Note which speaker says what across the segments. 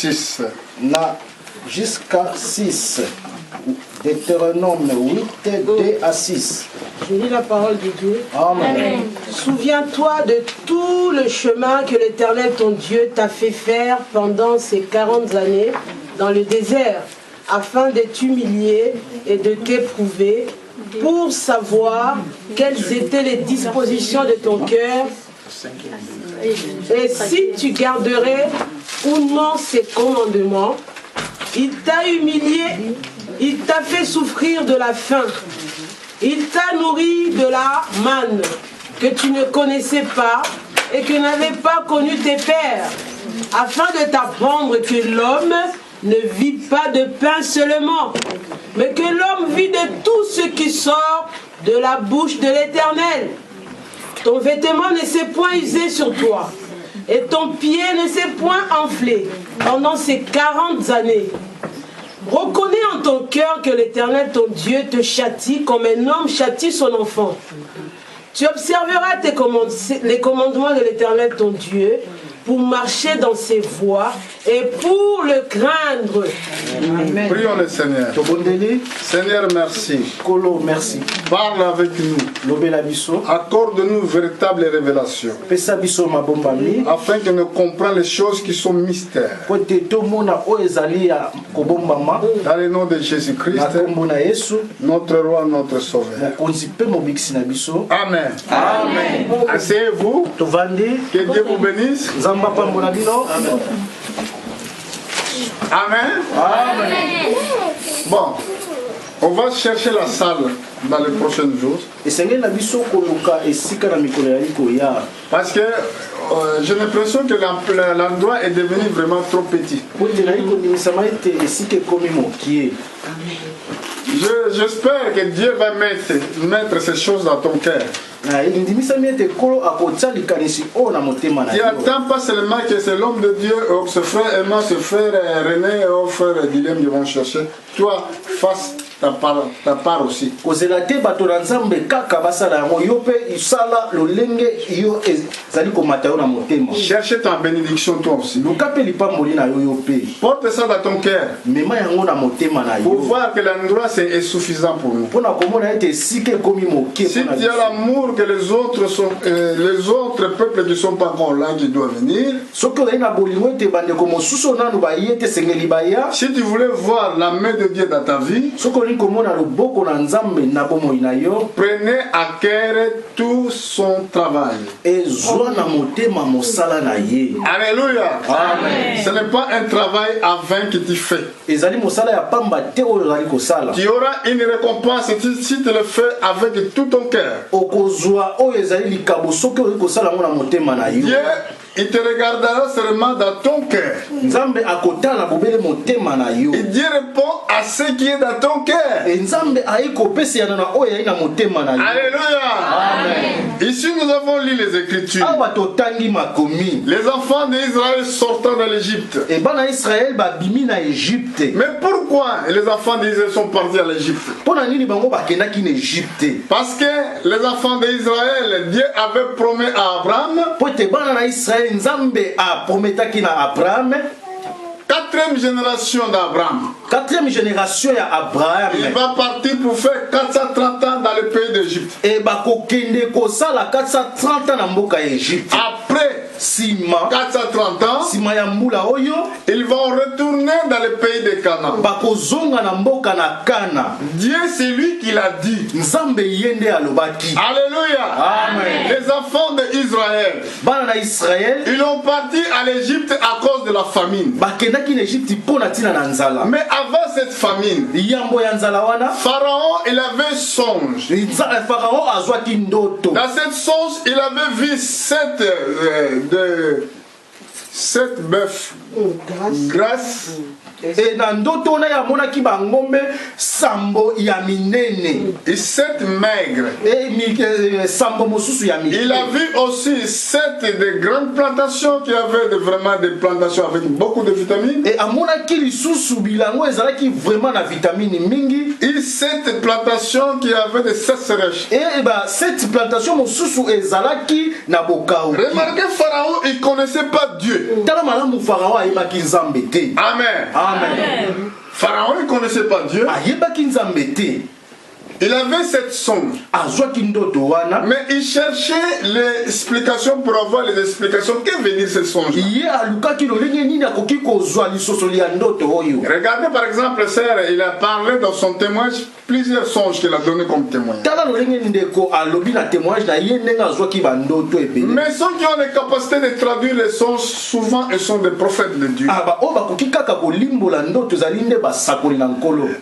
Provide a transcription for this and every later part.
Speaker 1: 6.
Speaker 2: Jusqu'à 6. Deutéronome 8, 2 à 6.
Speaker 3: Je lis la parole de Dieu.
Speaker 2: Amen.
Speaker 3: Souviens-toi de tout le chemin que l'Éternel ton Dieu t'a fait faire pendant ces 40 années dans le désert, afin de t'humilier et de t'éprouver, pour savoir quelles étaient les dispositions de ton cœur, et si tu garderais ou non ses commandements. Il t'a humilié, il t'a fait souffrir de la faim, il t'a nourri de la manne que tu ne connaissais pas et que n'avaient pas connu tes pères, afin de t'apprendre que l'homme ne vit pas de pain seulement, mais que l'homme vit de tout ce qui sort de la bouche de l'Éternel. Ton vêtement ne s'est point usé sur toi, et ton pied ne s'est point enflé pendant ces 40 années. Reconnais en ton cœur que l'Éternel ton Dieu te châtie comme un homme châtie son enfant. Tu observeras les commandements de l'Éternel ton Dieu pour marcher dans ses voies et pour le craindre.
Speaker 1: Amen. Prions le Seigneur. Seigneur, merci.
Speaker 2: Kolo, merci.
Speaker 1: Parle avec nous. Accorde-nous véritable révélation. Afin que nous comprenions les choses qui sont mystères. Dans le nom de Jésus-Christ, notre roi, notre sauveur. Amen.
Speaker 2: Amen.
Speaker 1: Asseyez-vous. Que Dieu vous bénisse.
Speaker 2: Amen.
Speaker 1: Amen.
Speaker 2: Amen.
Speaker 1: Bon, on va chercher la salle dans les prochains jours. Parce que j'ai l'impression que l'endroit est devenu vraiment trop petit. J'espère que Dieu va mettre ces choses dans ton cœur. Tu n'attends pas seulement que c'est l'homme de Dieu, ce frère Emma, ce frère René, frère Dilem qui vont chercher. Toi, fasse ta part aussi. Cherche ta bénédiction toi aussi. Porte ça dans ton cœur pour voir que l'endroit est suffisant pour nous. Si tu as l'amour que les autres peuples qui ne sont pas encore là, qui doivent venir, si tu voulais voir la main de Dieu dans ta vie, prenez à cœur tout son travail. Alléluia. Amen. Ce n'est pas un travail à vain que tu fais. Tu auras une récompense si tu le fais avec tout ton cœur. Dieu, il te regardera seulement dans ton cœur. Et Dieu répond à ce qui est dans ton cœur. Alléluia. Amen. Ici nous avons lu les Écritures. Les enfants d'Israël sortant de l'Égypte. Mais pourquoi les enfants d'Israël sont partis à l'Égypte? Parce que les enfants d'Israël, Dieu avait promis à Abraham, quatrième génération d'Abraham. Il va partir pour faire 430 ans dans le pays d'Égypte. Après 430 ans, ils vont retourner dans le pays de Canaan. Dieu, c'est lui qui l'a dit. Alléluia. Amen. Les enfants d'Israël, ils ont parti à l'Égypte à cause de la famine. Mais avant cette famine, Pharaon, il avait songe. Dans cette songe, il avait vu 7 bœufs grasses. Et 7 maigres. Il a vu aussi 7 de grandes plantations qui avaient vraiment des plantations avec beaucoup de vitamines. Et 7 plantations qui avaient des sécheresses. Remarquez, Pharaon, il ne connaissait pas Dieu. Amen. Pharaon ne connaissait pas Dieu. Il avait cette sonde. Mais il cherchait l'explication pour avoir les explications. Que veut dire cette sonde? Regardez par exemple, sœur, il a parlé dans son témoignage plusieurs songes qu'il a donné comme témoignage. Mais ceux qui ont les capacités de traduire les songes, souvent ils sont des prophètes de Dieu.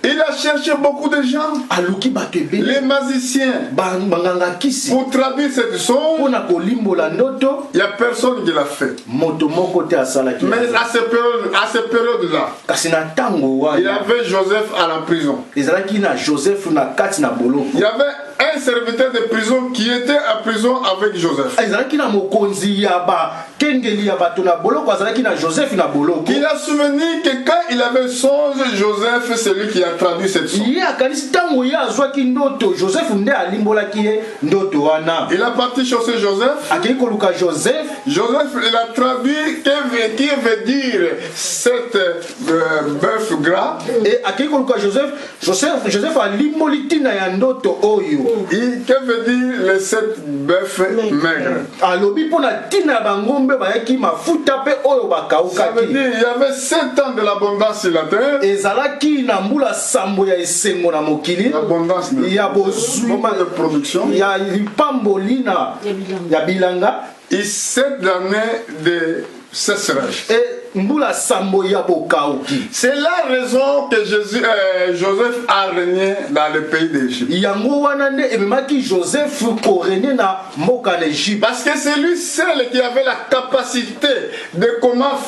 Speaker 1: Il a cherché beaucoup de gens. Les magiciens pour traduire cette songe, il n'y a personne qui l'a fait. Mais à cette période-là, il y avait Joseph à la prison. Il y avait un serviteur de prison qui était à prison avec Joseph. Il a souvenu que quand il avait songe, Joseph, c'est lui qui a traduit cette songe. Il a parti chercher Joseph. Joseph, il a traduit qui veut dire cette bœuf gras. Et Joseph a limbolitina ya ndoto oyo. Que veut dire les 7 bœufs maigres? Ça veut dire il y avait 7 ans de l'abondance sur la terre. L'abondance de production. Et 7 années de sécheresse. C'est la raison que Joseph a régné dans le pays d'Égypte. Parce que c'est lui seul qui avait la capacité de comment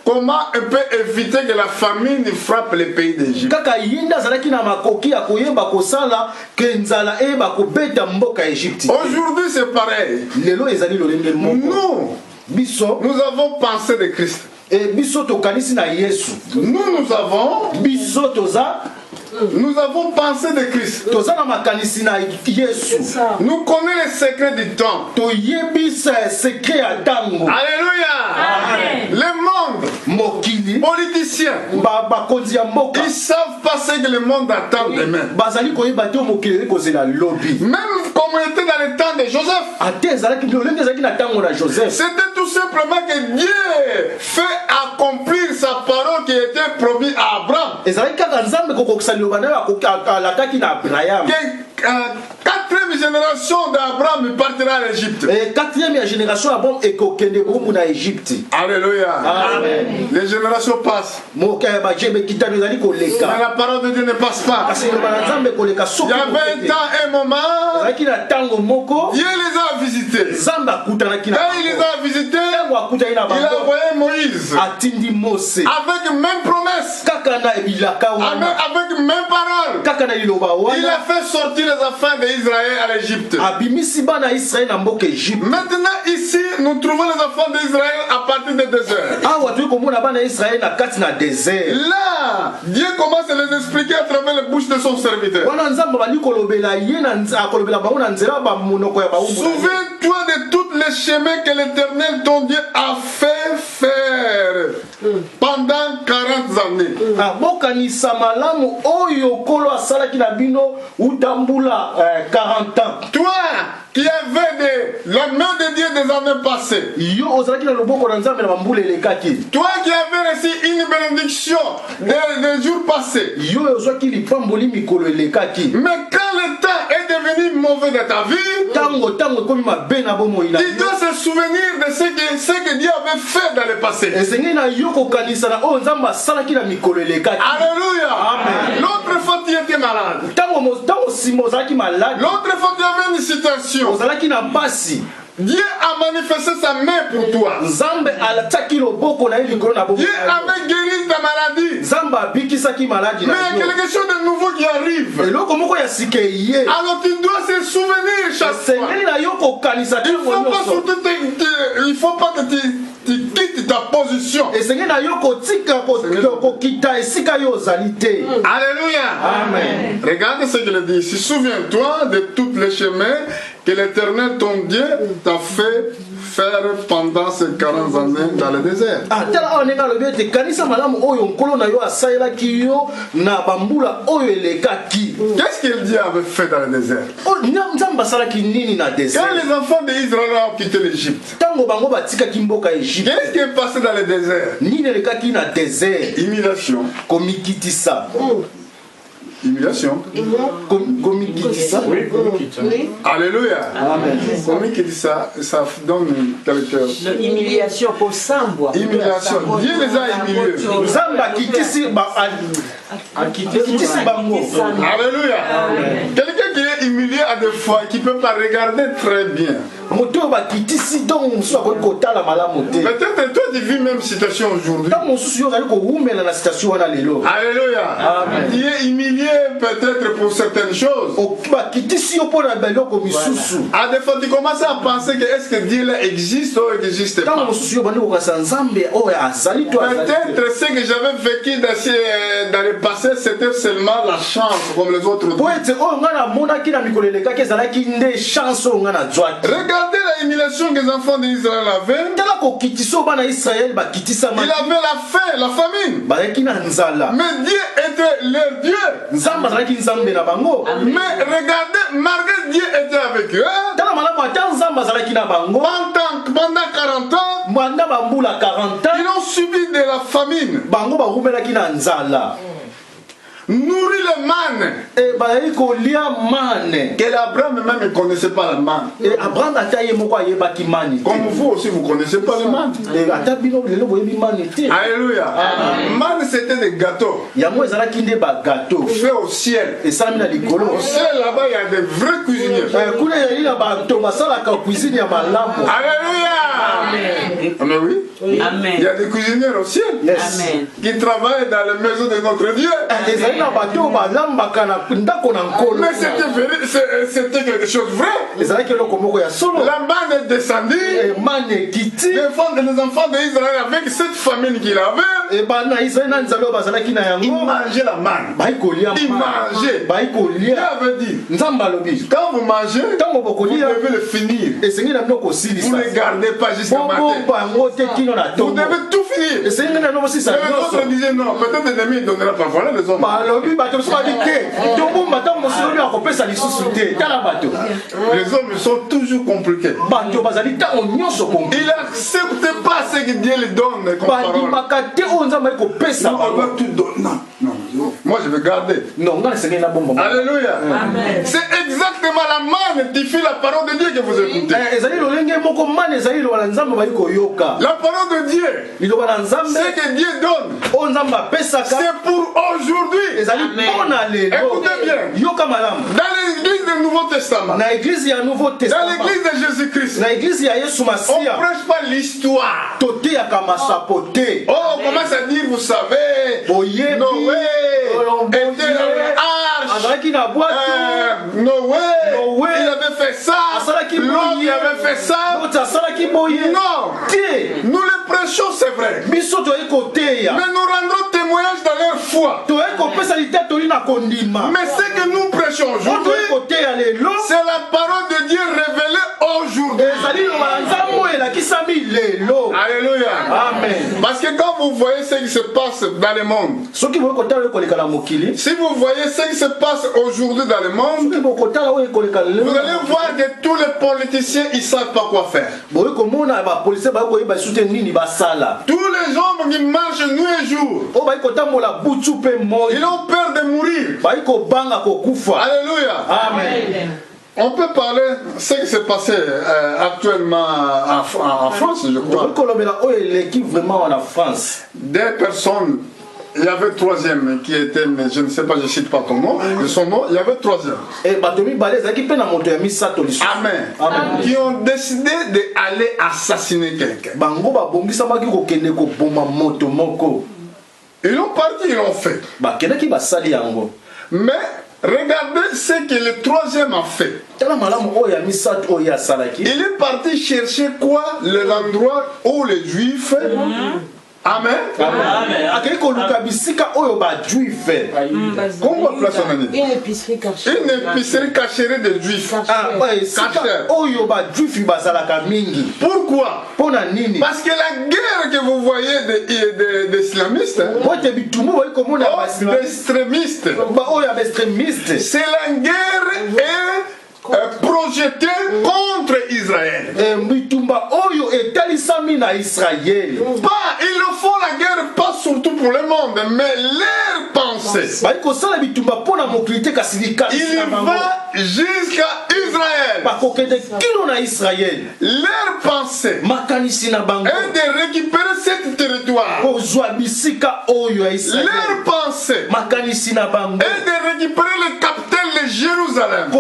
Speaker 1: on peut éviter que la famine frappe le pays d'Égypte. Aujourd'hui c'est pareil. Nous avons pensé de Christ. Nous avons pensé de Christ. Nous connaissons les secrets du temps. Alléluia. Le monde, politiciens, ils savent pas ce que le monde attend demain. Même comme on était dans le temps de Joseph, c'était tout simplement que Dieu fait accomplir sa parole qui était promise à Abraham. Quatrième génération d'Abraham partira à l'Égypte. Alléluia. Amen. Les générations passent. Mais la parole de Dieu ne passe pas. Il y avait un temps, un moment, Dieu les a visités. Quand il les a visités, il a envoyé Moïse avec même promesse, avec même parole. Il a fait sortir les enfants d'Israël à l'Égypte. Maintenant ici, nous trouvons les enfants d'Israël à partir des déserts. Là, Dieu commence à les expliquer à travers la bouche de son serviteur. Souviens-toi de tous les chemins que l'Éternel ton Dieu a fait faire pendant 40 années. Toi qui avais la main de Dieu des années passées, toi qui avais reçu une bénédiction des jours passés, mais quand le temps est devenu mauvais dans ta vie, tu dois se souvenir de ce que Dieu avait fait dans le passé. Alléluia. L'autre fois tu étais malade. L'autre fois tu avais une situation. Dieu a manifesté sa main pour toi. Dieu avait guéri ta maladie. Mais il y a quelque chose de nouveau qui arrive. Alors tu dois se souvenir chaque fois. Il ne faut pas que tu quittes ta position. Alléluia. Amen. Regarde ce qu'il dit ici. Souviens-toi de tous les chemins que l'Éternel ton Dieu t'a fait faire
Speaker 4: pendant ces 40 années dans le désert. Qu'est-ce qu'il dit avait fait dans le désert? Quand les enfants d'Israël ont quitté l'Égypte, qu'est-ce qui est passé dans le désert? Humiliation. Humiliation. Alléluia. Amen. Ça donne quelque
Speaker 3: humiliation pour Sambois.
Speaker 4: Humiliation. Dieu les a humiliés. Alléluia. Quelqu'un qui est humilié à des fois, qui ne peut pas regarder très bien. Peut-être toi tu vis même situation aujourd'hui. Alléluia. Tu es humilié peut-être pour certaines choses. À des fois tu commences à penser que est-ce que Dieu existe ou n'existe pas. Peut-être ce que j'avais vécu dans le passé c'était seulement la chance comme les autres disent. Regardez la humiliation que les enfants d'Israël avaient. Il avait la faim, la famine. Mais Dieu était leur Dieu. Mais regardez, malgré Dieu était avec eux. Pendant 40 ans, ils ont subi de la famine. Nourrit le manne. Que l'Abraham même ne connaissait pas le manne. Comme vous aussi, vous ne connaissez pas le manne. Alléluia. Manne, c'était des gâteaux. Fait au ciel. Au ciel, là-bas, il y a des vrais cuisiniers. Alléluia. Amen. Oui. Amen. Il y a des cuisiniers au ciel. Yes. Qui travaillent dans la maison de notre Dieu. Mais c'était quelque chose de vrai. La manne est descendue. Les enfants d'Israël avec cette famine qu'il avait, ils mangeaient la manne. Ils mangeaient. Dieu avait dit, quand vous mangez, vous devez le finir. Vous ne gardez pas jusqu'à matin. Vous devez tout finir. Et les autres disaient non, peut-être l'ennemi ne donnera pas. Voilà les hommes. Les hommes sont toujours compliqués. Il n'accepte pas ce que Dieu lui donne comme parole. Non, on va tout donner. Non. Moi je vais garder. Alléluia. C'est exactement la manne qui fait la parole de Dieu que vous écoutez. La parole de Dieu, ce que Dieu donne, c'est pour aujourd'hui. Écoutez bien. Dans l'église du Nouveau Testament, dans l'église de Jésus-Christ, on ne prêche pas l'histoire. Oh, on commence à dire, vous savez, Noé était dans l'arche. Noé, il avait fait ça. L'autre, il avait fait ça. Non, nous le prêchons, c'est vrai. Mais nous rendrons témoignage dans leur foi. Mais ce que nous prêchons aujourd'hui, c'est la parole de Dieu révélée aujourd'hui. Alléluia. Amen. Parce que quand vous voyez ce qui se passe dans le monde, si vous voyez ce qui se passe aujourd'hui dans le monde, vous allez voir que tous les politiciens ils ne savent pas quoi faire. Tous les hommes qui marchent nuit et jour, ils ont peur de mourir. Alléluia. Amen. On peut parler de ce qui s'est passé actuellement en France, je crois. Des personnes, il y avait troisième qui était, mais je ne sais pas, je ne cite pas ton nom, son nom, il y avait troisième. Amen. Qui ont décidé d'aller assassiner quelqu'un. Ils ont parti, ils l'ont fait. Mais regardez ce que le troisième a fait. Il est parti chercher quoi? L'endroit où les Juifs Amen.
Speaker 2: Amen. Akeli ko luka bisika oyo ba juif.
Speaker 4: Comment place on année?
Speaker 3: Une épicerie cachée.
Speaker 4: Une épicerie cachée de juifs.
Speaker 2: Ah ouais, sika oyo ba juif bazalaka mingi.
Speaker 4: Pourquoi?
Speaker 2: Pona nini?
Speaker 4: Parce que la guerre que vous voyez des islamistes, d'extrémistes, c'est la guerre est projetée contre Israël. Pas, ils le font la guerre pas surtout pour le monde, mais leur pensée. Il va jusqu'à Israël. Leur pensée est de récupérer ce territoire. Leur pensée est de récupérer le capital de Jérusalem.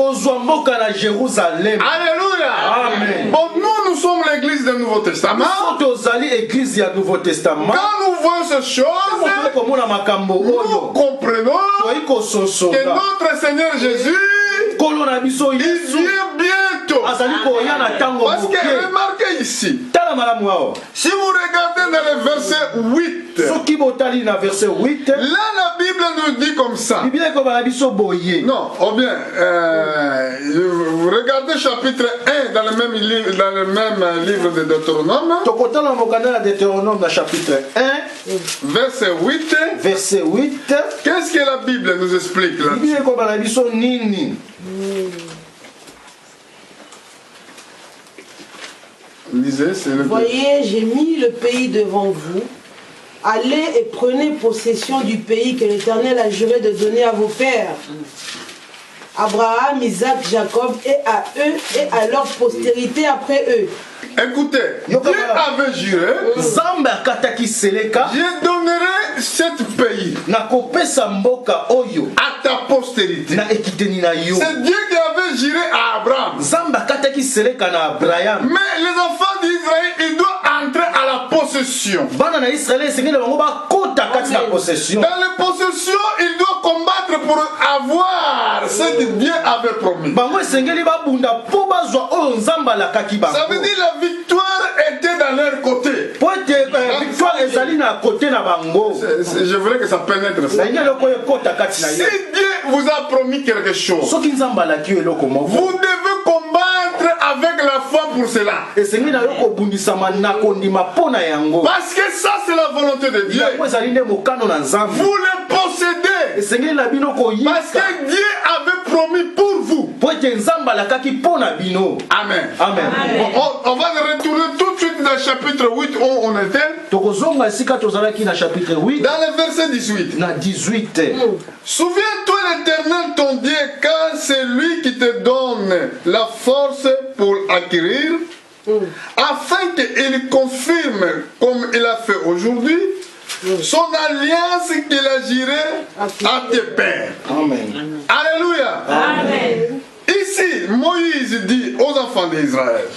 Speaker 4: Alléluia. Amen. Bon, nous sommes l'église du Nouveau Testament. Quand nous voyons ces choses, nous comprenons que notre Seigneur Jésus, il vient bientôt. Parce que remarquez ici, si vous regardez dans le verset 8, là la Bible nous dit comme ça. Non, ou bien, vous regardez chapitre 1 dans le même livre de Deutéronome.
Speaker 2: Chapitre 1,
Speaker 4: verset 8.
Speaker 2: Verset 8.
Speaker 4: Qu'est-ce que la Bible nous explique là?
Speaker 3: Voyez, j'ai mis le pays devant vous. Allez et prenez possession du pays que l'Éternel a juré de donner à vos pères. Abraham, Isaac, Jacob, et à eux et à leur postérité après eux.
Speaker 4: Écoutez, Dieu avait juré, je donnerai ce pays à ta postérité. C'est Dieu qui avait juré à Abraham. Mais les enfants d'Israël, ils doivent entrer à la possession. Dans la possession, ils doivent combattre pour avoir ce que Dieu avait promis. Ça veut dire la victoire était dans leur côté. Je voulais que ça pénètre ça. Si Dieu vous a promis quelque chose, vous devez combattre avec la foi pour cela. Parce que ça c'est la volonté de Dieu. Vous le possédez. Parce que Dieu avait promis pour vous. Amen. Amen. On va retourner tout de suite dans le chapitre 8 où on était. Dans le verset 18. Souviens-toi l'Éternel ton Dieu, car c'est lui qui te donne la force pour acquérir, afin qu'il confirme, comme il a fait aujourd'hui, son alliance qu'il a juré à tes pères. Amen. Alléluia. Amen. Ici, Moïse dit aux enfants d'Israël,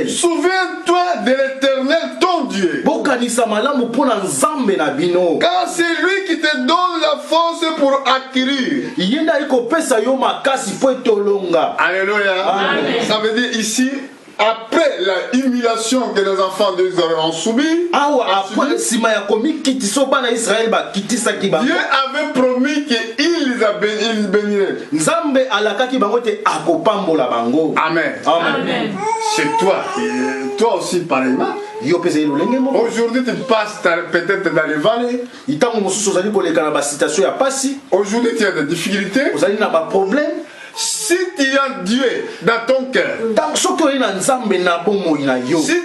Speaker 4: souviens-toi de l'Éternel ton Dieu, car c'est lui qui te donne la force pour acquérir. Alléluia. Amen. Ça veut dire ici, après la humiliation que les enfants d'Israël ont subi, Dieu avait promis qu'il les bénirait. Amen. Amen. C'est toi. Toi aussi pareillement. Aujourd'hui tu passes peut-être dans les vallées. Aujourd'hui tu as des difficultés. Si tu as Dieu dans ton cœur, si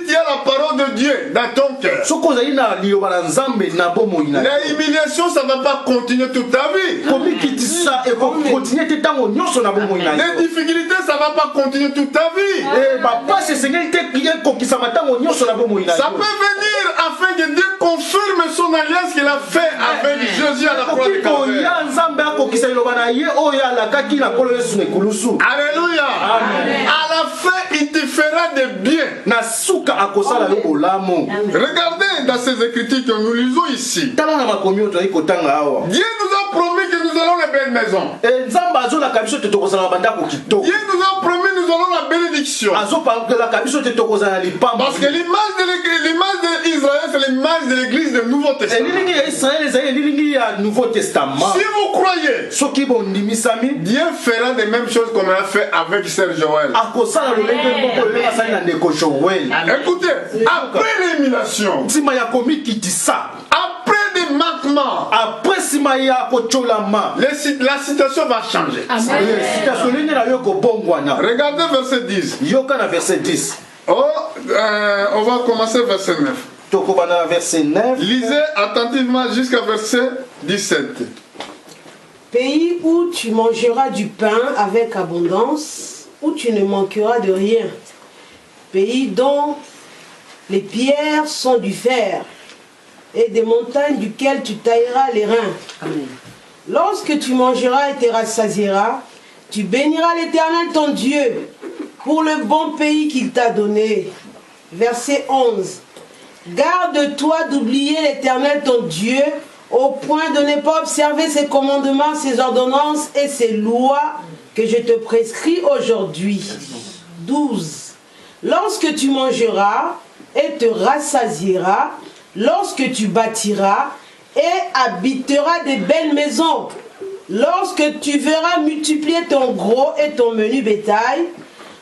Speaker 4: tu as la parole de Dieu dans ton cœur, l'humiliation ça ne va pas continuer toute ta vie. Les difficultés ça ne va pas continuer toute ta vie. Ça peut venir afin que Dieu confirme son alliance qu'il a fait avec Jésus à la croix de Calvaire. Alléluia. Amen. À la fin, il te fera de bien. Regardez dans ces écritures que nous lisons ici. Dieu nous a promis que nous allons les belles maisons. Dieu nous a promis que nous
Speaker 1: nous aurons la bénédiction. Parce que l'image d'Israël, c'est l'image de l'église du Nouveau Testament. Si vous croyez, Dieu fera les mêmes choses qu'on a fait avec Sœur Joël. Écoutez, après l'émulation, après des manquements, la situation va changer. Regardez verset 10. On va commencer verset 9. Lisez attentivement jusqu'à verset 17.
Speaker 3: Pays où tu mangeras du pain avec abondance, où tu ne manqueras de rien. Pays dont les pierres sont du fer et des montagnes duquel tu tailleras les reins. Amen. Lorsque tu mangeras et te rassasieras, tu béniras l'Éternel ton Dieu pour le bon pays qu'il t'a donné. Verset 11. Garde-toi d'oublier l'Éternel ton Dieu au point de ne pas observer ses commandements, ses ordonnances et ses lois que je te prescris aujourd'hui. 12. Lorsque tu mangeras et te rassasieras, lorsque tu bâtiras et habiteras des belles maisons, lorsque tu verras multiplier ton gros et ton menu bétail,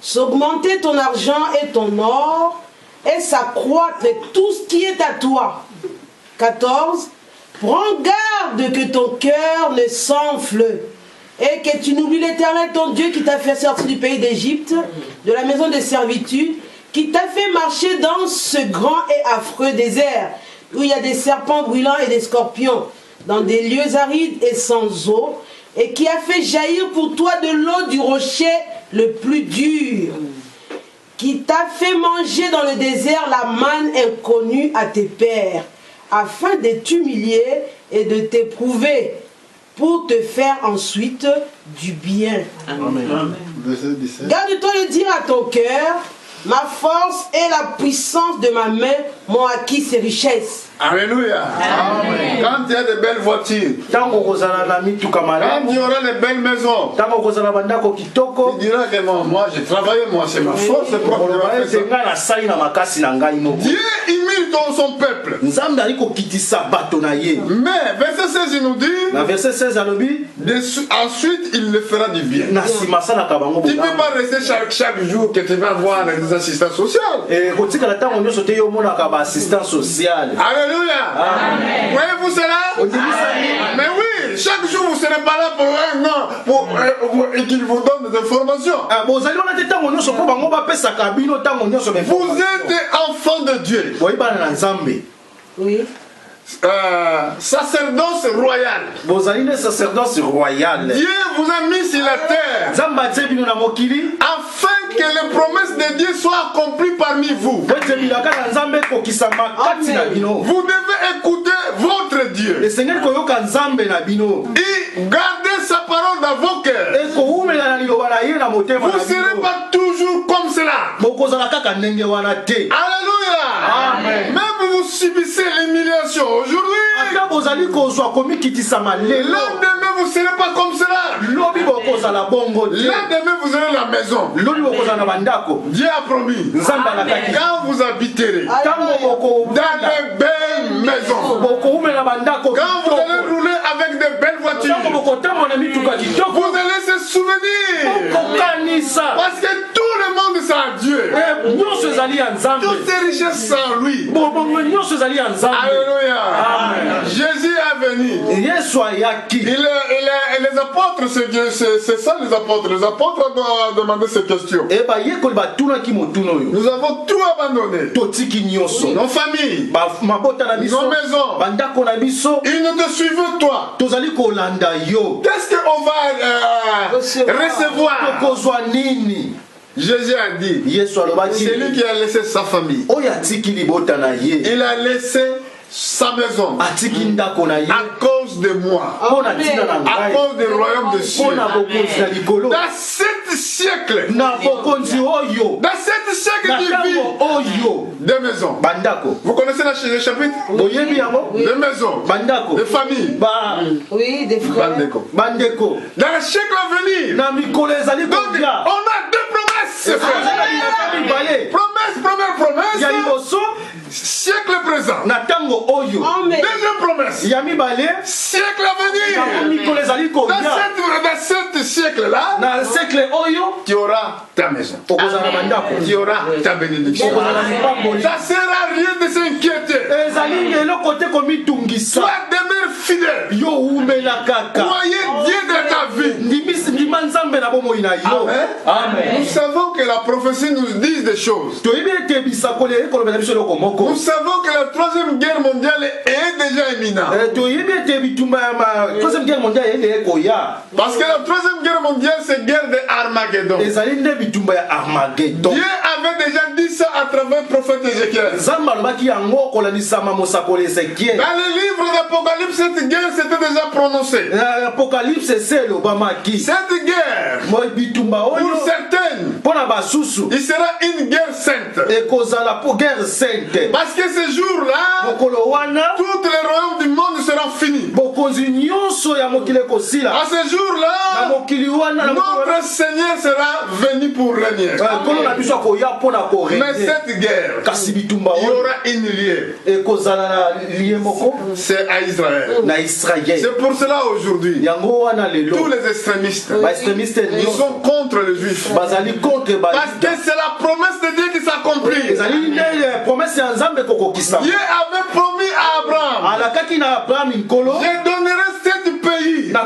Speaker 3: s'augmenter ton argent et ton or, et s'accroître tout ce qui est à toi. 14. Prends garde que ton cœur ne s'enfle et que tu n'oublies l'Éternel ton Dieu qui t'a fait sortir du pays d'Égypte, de la maison de servitude, qui t'a fait marcher dans ce grand et affreux désert, où il y a des serpents brûlants et des scorpions, dans des lieux arides et sans eau, et qui a fait jaillir pour toi de l'eau du rocher le plus dur, qui t'a fait manger dans le désert la manne inconnue à tes pères, afin de t'humilier et de t'éprouver, pour te faire ensuite du bien. Amen. Garde-toi de dire à ton cœur, ma force et la puissance de ma main m'ont acquis ces richesses.
Speaker 1: Alléluia. Amen. Quand il y a de belles voitures, quand il y aura de belles maisons, tu diras que moi j'ai travaillé, moi c'est ma force. Dieu imite son peuple. Mais verset 16 il nous dit, ensuite il le fera du bien. Tu ne peux pas rester chaque jour que tu vas voir les assistants sociaux. Alléluia. Voyez-vous cela? Mais oui, chaque jour vous ne serez pas là pour un an et qu'il vous donne des informations. Vous êtes enfants de Dieu.
Speaker 3: Oui.
Speaker 1: Sacerdoce royal. Dieu vous a mis sur la terre afin que les promesses de Dieu soient accomplies parmi vous. Vous devez écouter votre Dieu et garder sa parole dans vos cœurs. Vous ne serez pas toujours comme cela. Alléluia. Amen. Même vous subissez l'humiliation aujourd'hui, le lendemain vous ne serez pas comme cela. Le lendemain vous aurez la maison. Dieu a promis, quand vous habiterez dans les belles maisons, quand vous allez rouler avec de belles voitures, vous allez se souvenir, parce que tout le monde c'est à Dieu. Toutes ces richesses sont en lui. Alléluia. Jésus est venu. Et les apôtres, c'est ça les apôtres. Les apôtres ont demandé ces questions. Nous avons tout abandonné. Nos familles, nos maisons. Ils ne te suivent toi. Qu'est-ce qu'on va recevoir? Jésus a dit, c'est lui qui a laissé sa famille. Il a laissé sa maison à cause de moi, à cause du royaume de Dieu. Dans 7 siècles, dans 7 siècles de vie, des maisons. Vous connaissez le chapitre? Des maisons, des familles.
Speaker 3: Oui, des frères.
Speaker 1: Dans le siècle à venir, donc, on a 2 promesses. c'est fait. Première promesse. Siècle présent. Deuxième promesse. Siècle à venir. Dans cet siècle-là, tu auras ta maison. Tu auras ta bénédiction. Ça ne sert à rien de s'inquiéter. Sois demeure fidèle. Croyez Dieu dans ta vie. Amen. Nous savons que la prophétie nous dit des choses. Nous savons que la troisième guerre mondiale est déjà imminente. Parce que la troisième guerre mondiale, c'est guerre de Armageddon. Dieu avait déjà dit ça à travers le prophète Ézéchiel. Dans le livre d'Apocalypse, cette guerre s'était déjà prononcée. Cette guerre, pour certaines, il sera une guerre sainte. Parce que ce jour-là, tous les royaumes du monde seront finis. À ce jour-là, notre Seigneur sera venu pour régner. Mais cette guerre, il y aura une liée. C'est à Israël. C'est pour cela aujourd'hui, tous les extrémistes, ils sont contre les Juifs. Parce que c'est la promesse de Dieu qui s'accomplit. Dieu avait promis à Abraham, je donnerai cet pays à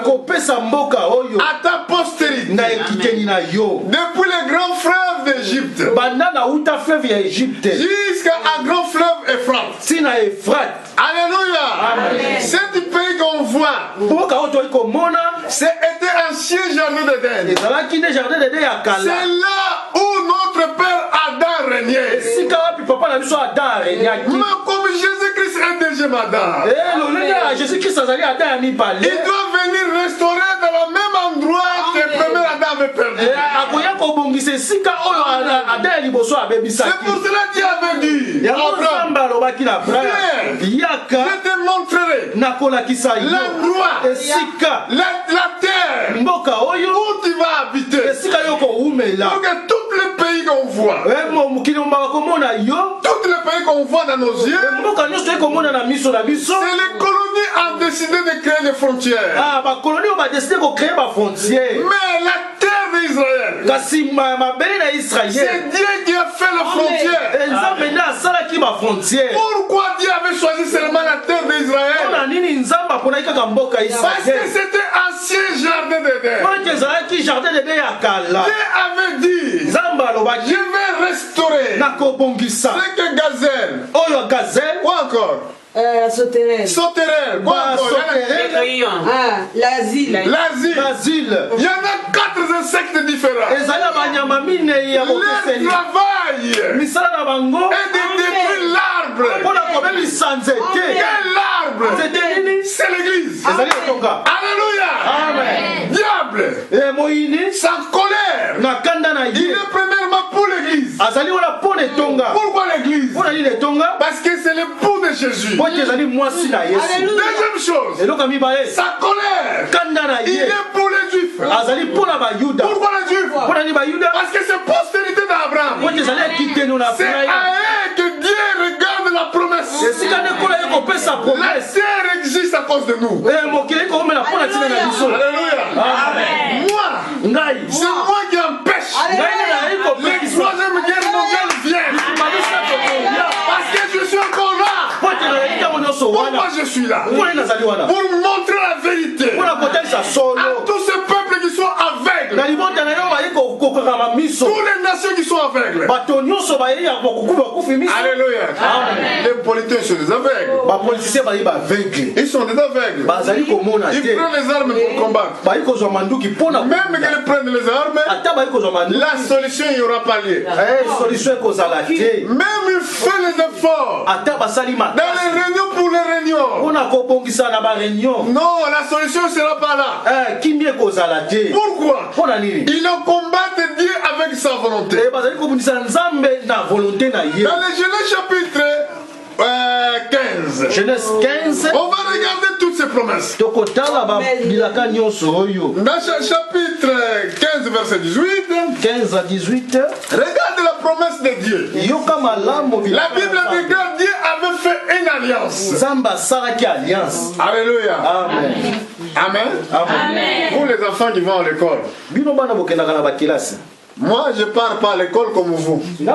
Speaker 1: ta postérité. Depuis le grand fleuve d'Égypte jusqu'à un grand fleuve Euphrate. Alléluia. Cet pays qu'on voit, c'était un ancien jardin d'Éden. C'est là où notre père Adam régnait. Mais comme Jésus-Christ est déjà Adam, il doit venir restaurer dans le même endroit que le premier Adam avait perdu. C'est pour cela qu'il avait dit je te montrerai l'endroit, la terre où tu vas habiter. Donc tous les pays qu'on voit, tous les pays qu'on voit dans nos yeux, c'est les colonies ont décidé de créer des frontières. Mais la terre d'Israël, c'est Dieu qui a fait les frontières. Pourquoi Dieu avait choisi seulement la terre d'Israël? Parce que c'était ancien jardin d'Éden. Dieu avait dit je vais restaurer ce que gazelle. Quoi encore?
Speaker 3: Sauterelle.
Speaker 1: Quoi encore?
Speaker 3: L'asile.
Speaker 1: Il y en a 4 insectes différents. Leur travail est de détruire l'arbre. Quel arbre? C'est l'église. Alléluia. Amen. Diable, sa colère, il est premièrement pour l'église. Pourquoi l'église? Parce que c'est l'époux de Jésus. Deuxième chose, sa colère, il est pour les Juifs. Pourquoi les Juifs? Parce que c'est postérité d'Abraham. C'est à eux que Dieu regarde la promesse. La terre existe à cause de nous. Alléluia. Moi, c'est moi qui empêche les troisième guerre mondiale viennent. Parce que je suis encore là. Pourquoi je suis là? Pour montrer la vérité à tous ces peuples qui sont aveugles, toutes les nations qui sont aveugles. Alléluia. Les politiciens sont des aveugles. Ils sont des aveugles. Ils prennent les armes pour combattre. Même qu'ils prennent les armes, la solution il n'y aura pas lieu. Même il fait les efforts dans les réunions pour les réunions. Non, la solution ne sera pas là. Pourquoi? Il combattent Dieu avec sa volonté. Dans le Genèse chapitre 15,
Speaker 2: Genèse 15,
Speaker 1: on va regarder tout
Speaker 4: ces promesses. Dans chapitre 15, verset 18,
Speaker 2: 15 à 18,
Speaker 4: regarde la promesse de Dieu. La Bible dit que Dieu avait fait une alliance. Alléluia.
Speaker 2: Amen.
Speaker 4: Amen.
Speaker 2: Amen.
Speaker 4: Vous les enfants qui vont à l'école. Moi, je ne pars pas à l'école comme vous. Mais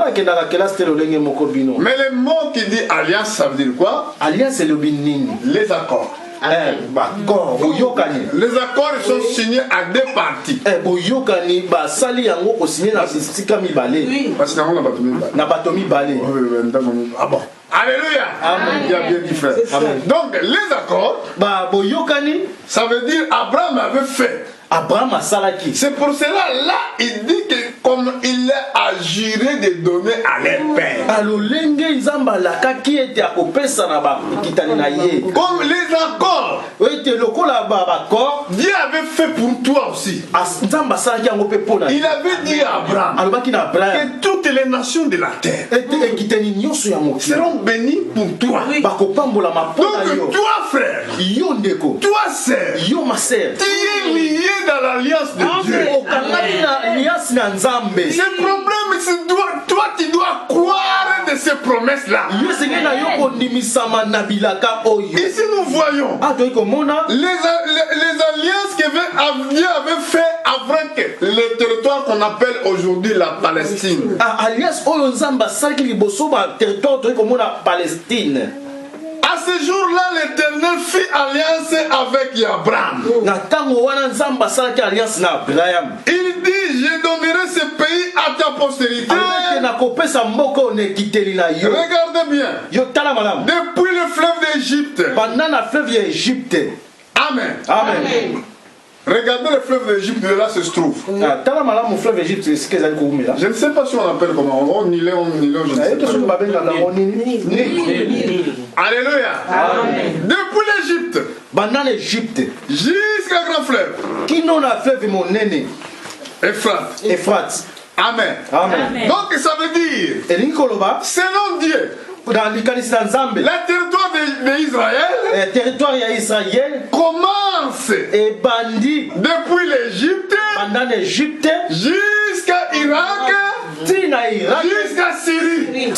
Speaker 4: le mot qui dit alliance, ça veut dire quoi?
Speaker 2: Alliance, c'est le binini.
Speaker 4: Les accords. Les accords sont signés à deux parties.
Speaker 2: Ah bon.
Speaker 4: Alléluia.
Speaker 2: Amen.
Speaker 4: Il y a bien dit frère. Donc les accords, ça veut dire Abraham avait fait. C'est pour cela, là, il dit que comme il a juré de donner à leur père. Comme les accords, Dieu avait fait pour toi aussi. Il avait dit à Abraham que toutes les nations de la terre seront bénies pour toi. Donc toi frère, toi sœur, tu es lié dans l'alliance de Dieu. Ce problème, c'est toi tu dois croire de ces promesses-là. Ici nous voyons les alliances que Dieu avait fait avec les territoires qu'on appelle aujourd'hui la Palestine. À ce jour-là, l'Éternel fit alliance avec Abraham. Il dit, je donnerai ce pays à ta postérité. Regardez bien. Depuis le fleuve d'Égypte. Amen.
Speaker 2: Amen.
Speaker 4: Regardez le fleuve d'Égypte, de là se trouve. Je ne sais pas si on appelle comment. On y est, je ne sais pas. Alléluia.
Speaker 2: Amen.
Speaker 4: Depuis l'Égypte jusqu'à grand fleuve. Euphrates. Amen.
Speaker 2: Amen.
Speaker 4: Donc ça veut dire, selon Dieu, le territoire d'Israël commence depuis l'Égypte jusqu'à Irak, jusqu'à Syrie. Alléluia.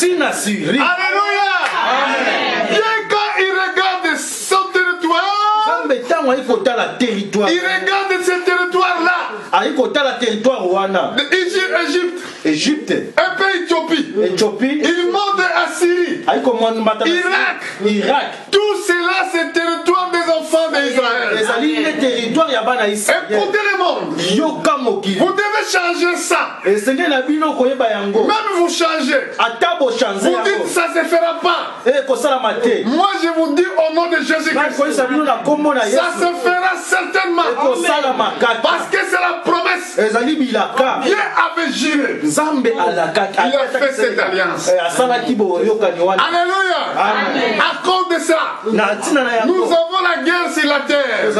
Speaker 4: Bien quand il regarde son territoire, il regarde ce territoire-là. Égypte, un peu Éthiopie, il monte à Syrie, Irak, tout cela c'est territoire des enfants d'Israël. Écoutez le monde, vous devez changer ça. Même vous changez, vous dites ça ne se fera pas. Moi je vous dis au nom de Jésus-Christ, ça se fera certainement. Parce que c'est la promesse. Dieu avait juré. Il a fait cette alliance. Alléluia. À cause de ça, nous avons la guerre sur la terre.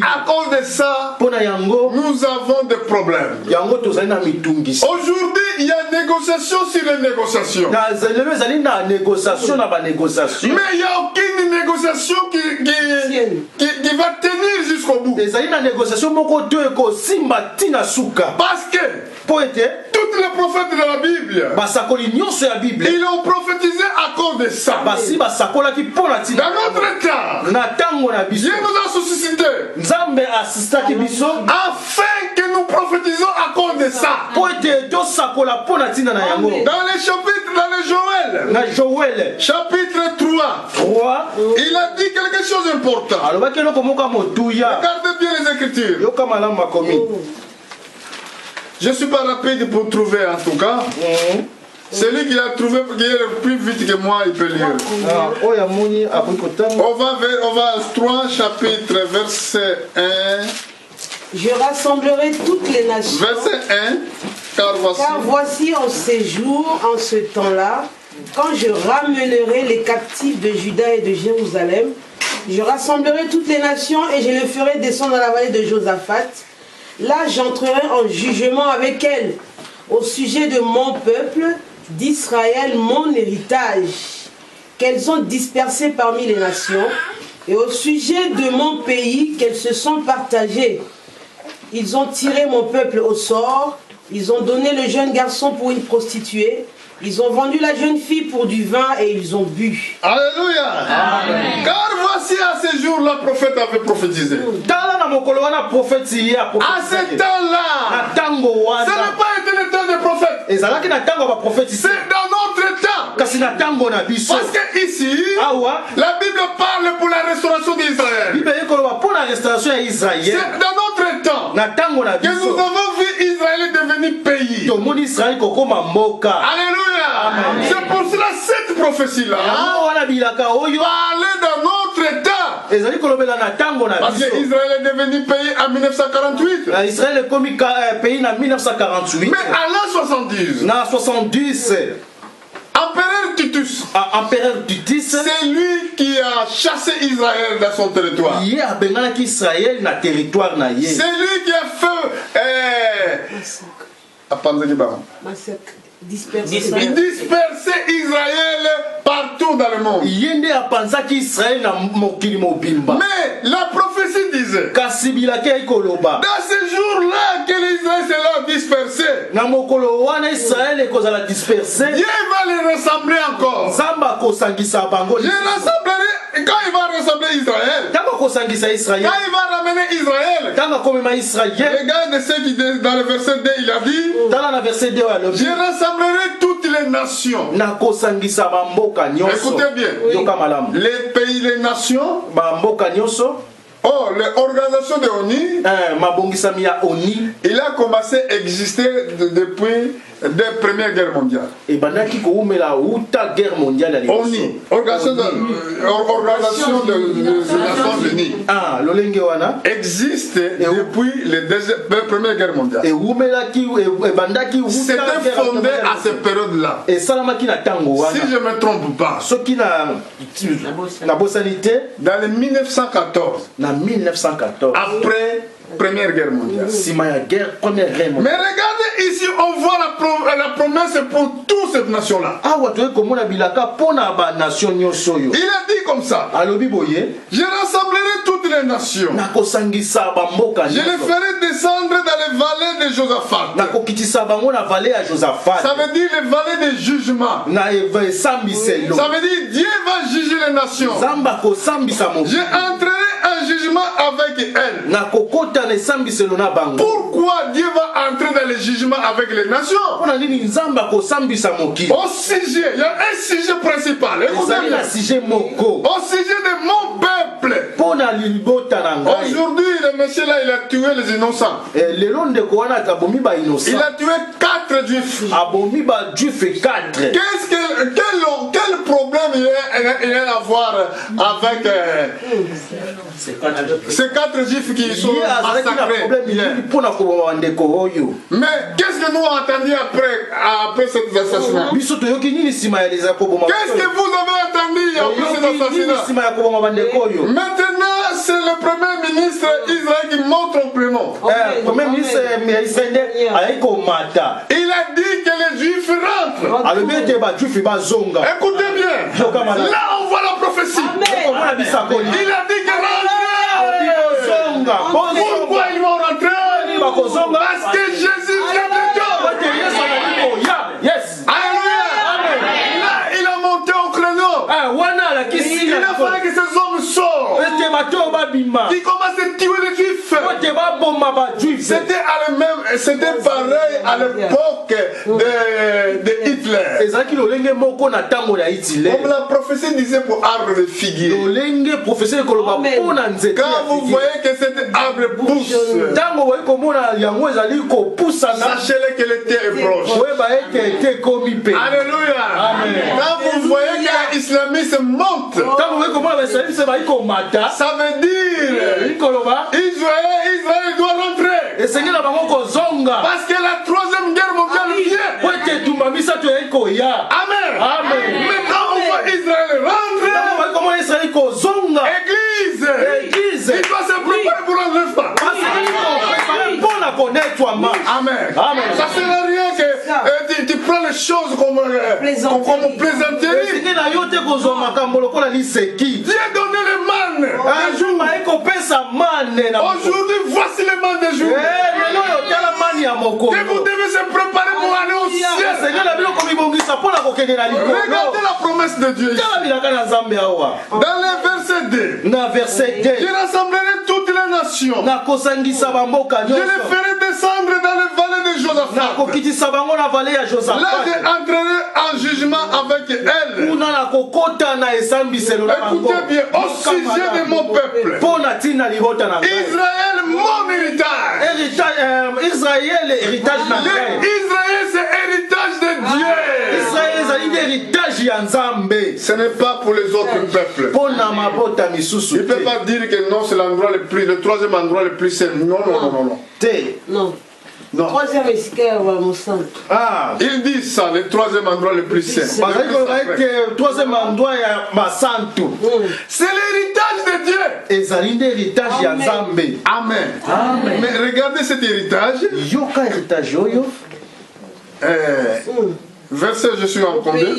Speaker 4: À cause de ça, nous avons des problèmes. Aujourd'hui, il y a négociation sur les négociations. Mais il n'y a aucune négociation qui va tenir jusqu'au bout. Parce que tous les prophètes de la Bible, ils ont prophétisé à cause de ça. Dans notre cas, Dieu nous a suscité afin que nous prophétisons à cause de ça. Dans les chapitres, dans le Joël, chapitre 3, il a dit quelque chose d'important. Regardez bien les Écritures. Je ne suis pas rapide pour trouver en tout cas. Celui qui a trouvé qui est le plus vite que moi, il peut lire. On va à 3 chapitres, verset 1.
Speaker 3: Je rassemblerai toutes les nations.
Speaker 4: Verset 1. Car
Speaker 3: voici en ces jours, en ce temps-là, quand je ramènerai les captifs de Juda et de Jérusalem, je rassemblerai toutes les nations et je les ferai descendre dans la vallée de Josaphat. Là, j'entrerai en jugement avec elles au sujet de mon peuple, d'Israël, mon héritage, qu'elles ont dispersé parmi les nations. Et au sujet de mon pays, qu'elles se sont partagées. Ils ont tiré mon peuple au sort. Ils ont donné le jeune garçon pour une prostituée. Ils ont vendu la jeune fille pour du vin et ils ont bu.
Speaker 1: Alléluia. Amen. Car voici à ce jour-là, le prophète avait prophétisé. À ce temps-là, ce n'a pas été le temps des prophètes. C'est dans notre temps. Parce que ici, la Bible parle pour la restauration d'Israël. C'est dans notre temps que nous avons vu Israël devenir pays. Alléluia. C'est pour cela cette prophétie-là parlait dans notre temps. Parce que Israël est devenu pays en 1948.
Speaker 2: Israël est comme pays en 1948.
Speaker 1: Mais à l'an 70, Empereur Titus, c'est lui qui a chassé Israël dans son territoire. C'est lui qui a fait disperser Israël partout dans le monde. Mais la prophétie disait, dans ces jours-là que l'Israël sera dispersé, Dieu va les rassembler encore. Je rassemblerai. Quand il va rassembler Israël, quand il va ramener Israël, regarde ce qui dans le verset 2 il a dit, je rassemblerai toutes les nations. Écoutez bien, les pays, les nations, l'organisation de ONU, il a commencé à exister depuis la Première Guerre mondiale. ONU, Organisation des Nations Unies, existe depuis la Première Guerre mondiale. C'était fondé à cette période-là. Si je ne me trompe pas, dans les 1914, après Première Guerre mondiale. Mais regardez ici, on voit la promesse pour toutes ces nations-là. Il a dit comme ça, je rassemblerai toutes les nations. Je les ferai descendre dans les vallées de Josaphat. Ça veut dire les vallées de jugement. Ça veut dire Dieu va juger les nations. Je entrerai en jugement avec elles. Pourquoi Dieu va entrer dans le jugement avec les nations? Au sujet, il y a un sujet principal. Au sujet de mon peuple. Aujourd'hui, le monsieur là, il a tué les innocents. Il a tué 4 juifs. Quel problème il y a à voir avec ces 4 juifs qui sont massacrés? Mais qu'est-ce que nous avons entendu après cet assassinat? Qu'est-ce que vous avez entendu après cet assassinat? Maintenant, c'est le premier ministre Israël qui montre au prénom. Il a dit que les juifs rentrent. Écoutez bien. Là, on voit la prophétie. Il a dit que rentrez. Pourquoi ils vont rentrer? Parce que Jésus vient de Dieu. Alléluia. Là, il a monté au créneau. Il a fallu que ces hommes sortent. Qui commencent à tuer les juifs. C'était pareil à l'époque de Hitler. Comme la prophétie disait pour arbre de figuier. Quand vous voyez que cet arbre pousse, sachez-le que le temps est proche. Alléluia. Quand vous voyez que l'islamisme monte, ça veut dire Israël doit rentrer. Parce que la 3e guerre mondiale vient. Amen. Maintenant on voit Israël rentrer. Église, il doit se préparer pour l'enlèvement. Amen. Ça sert à rien que tu prends les choses comme plaisanterie. Dieu a donné le manne. Aujourd'hui, voici le mal des jours. Que vous devez se préparer pour aller au ciel. Regardez la promesse de Dieu ici. Dans le verset 2. Je rassemblerai toutes les nations. Je les ferai descendre dans le vallée de Josaphat. Là, j'entrerai en jugement avec elles. Écoutez bien, au sujet de mon peuple. Israël, mon héritage.
Speaker 2: Israël, héritage
Speaker 1: Israël, c'est héritage de Dieu. Ce n'est pas pour les autres peuples. Il ne peut pas dire que non, c'est l'endroit le troisième endroit le plus saint. Non.
Speaker 3: Non. Troisième escale, mon sang.
Speaker 1: Il dit ça, le troisième endroit le plus saint.
Speaker 2: Troisième endroit,
Speaker 1: c'est l'héritage de Dieu. Amen. Mais regardez cet héritage. Verset, je suis en combien?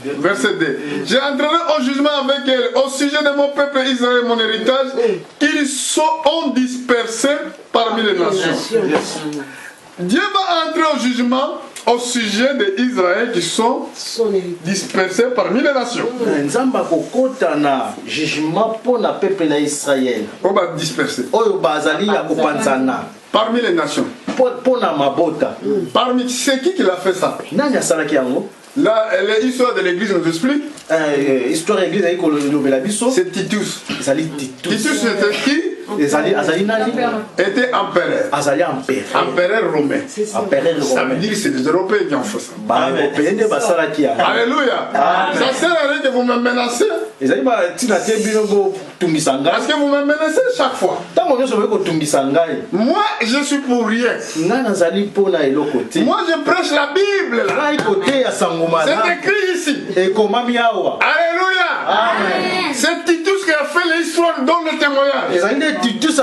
Speaker 1: Verset 2. J'entrerai au jugement avec elle au sujet de mon peuple Israël, mon héritage. Ils sont dispersés parmi les nations. Dieu va entrer au jugement au sujet d'Israël qui sont dispersés parmi les nations. On va disperser. Parmi les nations. Parmi c'est qui l'a fait ça? Là, l'histoire de l'église nous explique. C'est Titus. Titus c'était qui? Était empereur. Empereur romain. Ça veut dire que c'est des Européens qui ont fait ça. Alléluia. Ça sert à rien que vous me menacez. Parce que vous me menacez chaque fois. Moi, je suis pour rien. Moi, je prêche la Bible là. C'est écrit ici. Alléluia. C'est Titus qui a fait l'histoire, donne le témoignage. Titus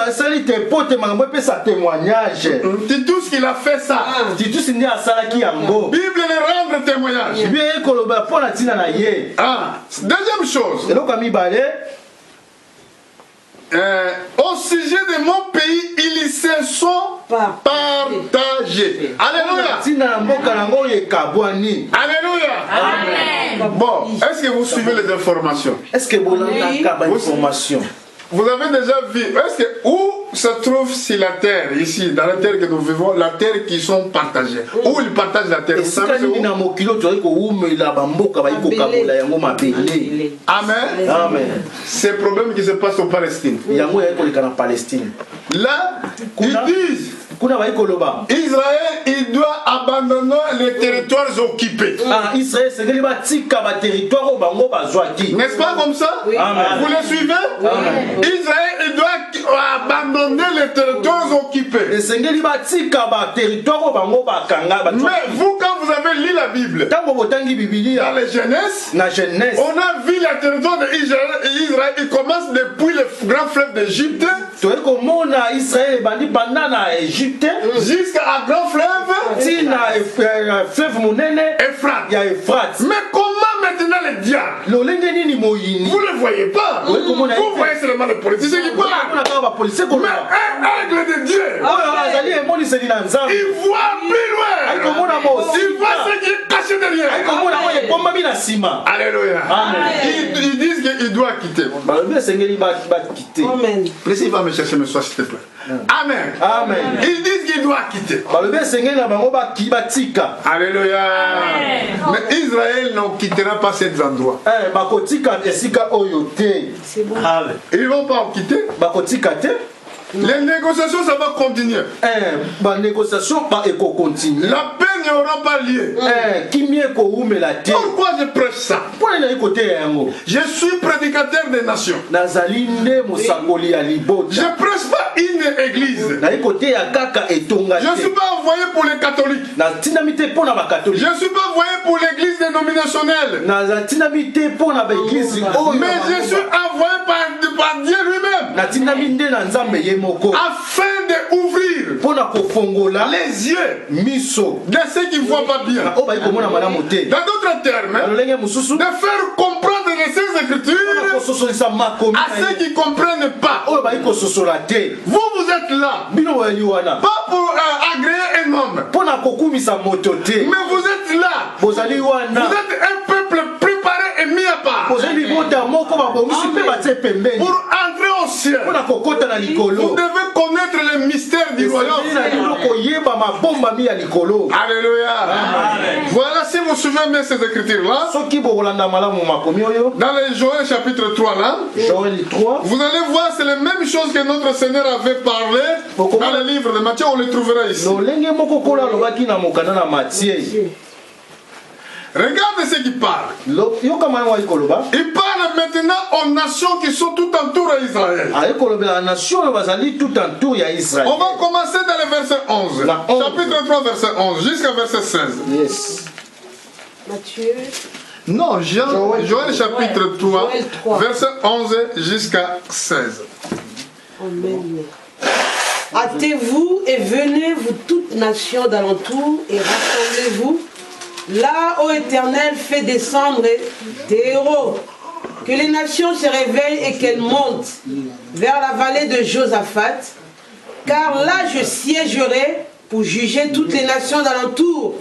Speaker 1: qui a fait ça. Bible le rendre témoignage. Deuxième chose. Au sujet de mon pays, ils se sont partagés. Alléluia. Alléluia. Bon, est-ce que vous suivez les informations? Vous avez déjà vu, où se trouve si la terre, ici, dans la terre que nous vivons, la terre qui sont partagées? Où ils partagent la terre? Vous savez où? Amen. C'est le problème qui se passe en Palestine. Là, ils disent Israël, il doit abandonner les territoires occupés. N'est-ce pas comme ça? Oui. Vous le suivez? Israël, il doit abandonner les territoires occupés. Mais vous, quand vous avez lu la Bible, dans les Genèse, on a vu le territoire d'Israël, il commence depuis le grand fleuve d'Égypte jusqu'à grand fleuve Euphrates. Mais comment maintenant les diables? Vous ne le voyez pas. Vous voyez seulement les politiciens qui parlent. Mais un aigle de Dieu, il voit plus loin. Il voit ce qui est caché derrière. Alléluia. Ils disent qu'il doit quitter. Amen. Précis va me chercher me soir s'il te plaît. Amen. Ils disent qu'il doit quitter. Alléluia. Mais Israël ne quittera pas cet endroit. Ils ne vont pas en quitter. Les négociations, ça va continuer. La paix n'aura pas lieu. Pourquoi je prêche ça? Je suis prédicateur des nations. Je ne prêche pas une église. Je ne suis pas envoyé pour les catholiques. Je ne suis pas envoyé pour l'église dénominationnelle. Mais je suis envoyé par Dieu lui-même. Afin d'ouvrir les yeux de ceux qui ne voient pas bien. Dans d'autres termes, de faire comprendre les Saintes Écritures à ceux qui ne comprennent pas. Vous êtes là, pas pour agréer un homme, mais vous êtes là, vous êtes un peuple préparé et mis à part pour entrer au ciel. Vous devez connaître les mystères du royaume. Alléluia. Voilà, si vous suivez bien ces écritures-là, dans les Joël chapitre 3 là, vous allez voir, c'est les mêmes choses que notre Seigneur avait parlé dans le livre de Matthieu, on les trouvera ici. Regardez ce qu'il parle. Il parle maintenant aux nations qui sont tout autour d'Israël. On va commencer dans le verset 11. Chapitre 3, verset 11 jusqu'à verset 16.
Speaker 3: Yes. Matthieu.
Speaker 1: Non, Joël chapitre 3, verset 11 jusqu'à 16.
Speaker 3: Amen. Hâtez-vous et venez, vous toutes nations d'alentour, et rassemblez-vous là où Éternel fait descendre des héros. Que les nations se réveillent et qu'elles montent vers la vallée de Josaphat, car là je siégerai pour juger toutes les nations d'alentour.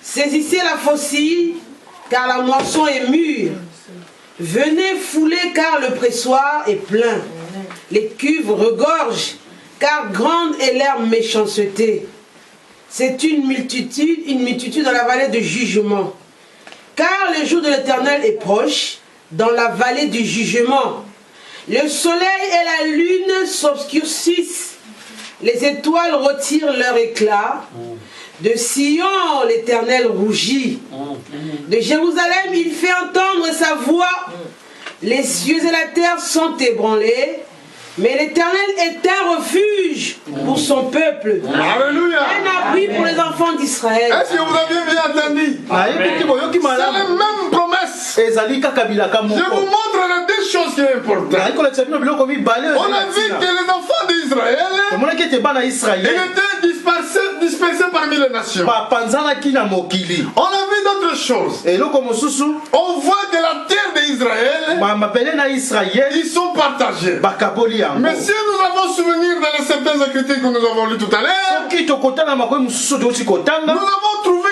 Speaker 3: Saisissez la faucille, car la moisson est mûre. Venez fouler, car le pressoir est plein. Les cuves regorgent, car grande est leur méchanceté. C'est une multitude dans la vallée de jugement. Car le jour de l'Éternel est proche, dans la vallée du jugement. Le soleil et la lune s'obscurcissent. Les étoiles retirent leur éclat. De Sion, l'Éternel rougit. De Jérusalem, il fait entendre sa voix. Les cieux et la terre sont ébranlés. Mais l'Éternel est un refuge pour son peuple.
Speaker 1: Alléluia.
Speaker 3: Un abri pour les enfants d'Israël.
Speaker 1: Est-ce que vous avez bien entendu? C'est la même promesse. Je vous montre les deux choses qui sont importantes. On a vu que les enfants d'Israël étaient dispersés parmi les nations. On a vu d'autres choses. On voit que la terre d'Israël, ils sont partagés. Mais si nous avons souvenir dans les certaines écritures que nous avons lues tout à l'heure, nous avons trouvé